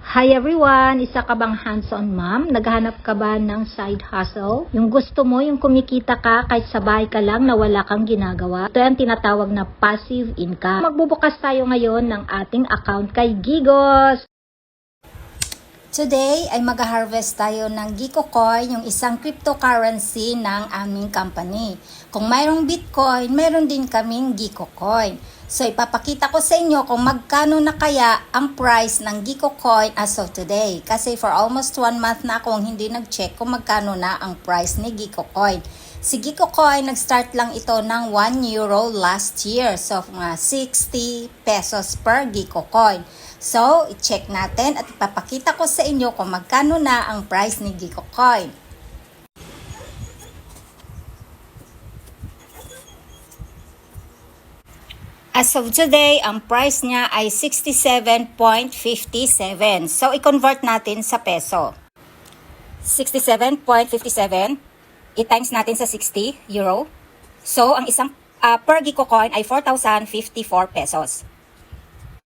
Hi everyone! Isa ka bang hands-on mom? Naghahanap ka ba ng side hustle? Yung gusto mo, yung kumikita ka kahit sa bahay ka lang na wala kang ginagawa. Ito ang tinatawag na passive income. Magbubukas tayo ngayon ng ating account kay Gigos. Today ay mag-harvest tayo ng Gikocoin, yung isang cryptocurrency ng aming company. Kung mayroong Bitcoin, mayroon din kaming Gikocoin. So ipapakita ko sa inyo kung magkano na kaya ang price ng Gikocoin as of today. Kasi for almost 1 month na akong hindi nag-check kung magkano na ang price ni Gikocoin. Si Gikocoin, nag-start lang ito ng 1 euro last year. So mga 60 pesos per Gikocoin. So, i-check natin at ipapakita ko sa inyo kung magkano na ang price ni Gikocoin. As of today, ang price niya ay 67.57. So, i-convert natin sa peso. 67.57, i-times natin sa 60 euro. So, ang isang per Gikocoin ay 4,054 pesos.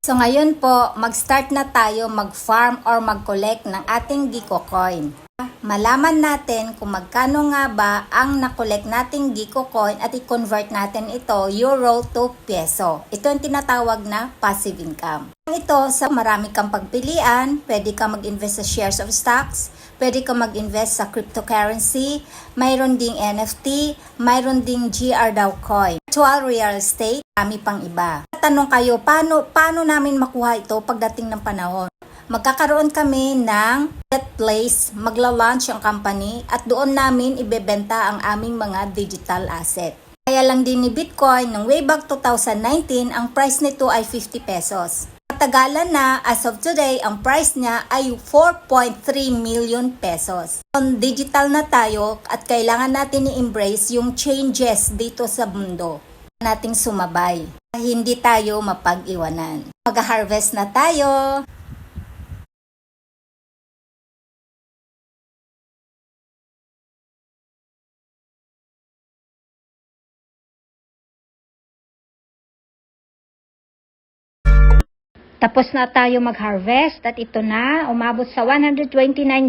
So ngayon po, mag-start na tayo mag-farm or mag-collect ng ating Gikocoin. Malaman natin kung magkano nga ba ang na-collect nating Gikocoin at i-convert natin ito euro to peso. Ito ang tinatawag na passive income. Ito sa marami kang pagpilian, pwede ka mag-invest sa shares of stocks, pwede ka mag-invest sa cryptocurrency, mayroon ding NFT, mayroon ding GR coin, virtual real estate, kami pang iba. Tanong kayo, paano namin makuha ito pagdating ng panahon? Magkakaroon kami ng marketplace, magla-launch ang company at doon namin ibebenta ang aming mga digital asset. Kaya lang din ni Bitcoin, nung way back 2019, ang price nito ay 50 pesos. Matagalan na, as of today, ang price niya ay 4.3 million pesos. Digital na tayo at kailangan natin i-embrace yung changes dito sa mundo. Nating sumabay. Hindi tayo mapag-iwanan. Mag-harvest na tayo! Tapos na tayo mag-harvest at ito na, umabot sa 129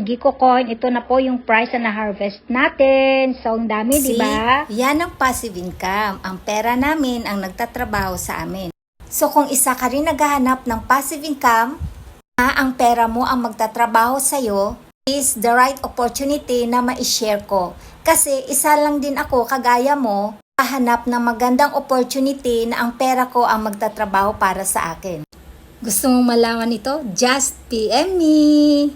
Gikocoin. Ito na po yung price na na-harvest natin. So, ang dami, di ba? Yan ang passive income. Ang pera namin ang nagtatrabaho sa amin. So, kung isa ka rin naghahanap ng passive income, na ang pera mo ang magtatrabaho sa'yo, is the right opportunity na ma-share ko. Kasi isa lang din ako, kagaya mo, hahanap ng magandang opportunity na ang pera ko ang magtatrabaho para sa akin. Gusto mong malaman ito? Just PM me!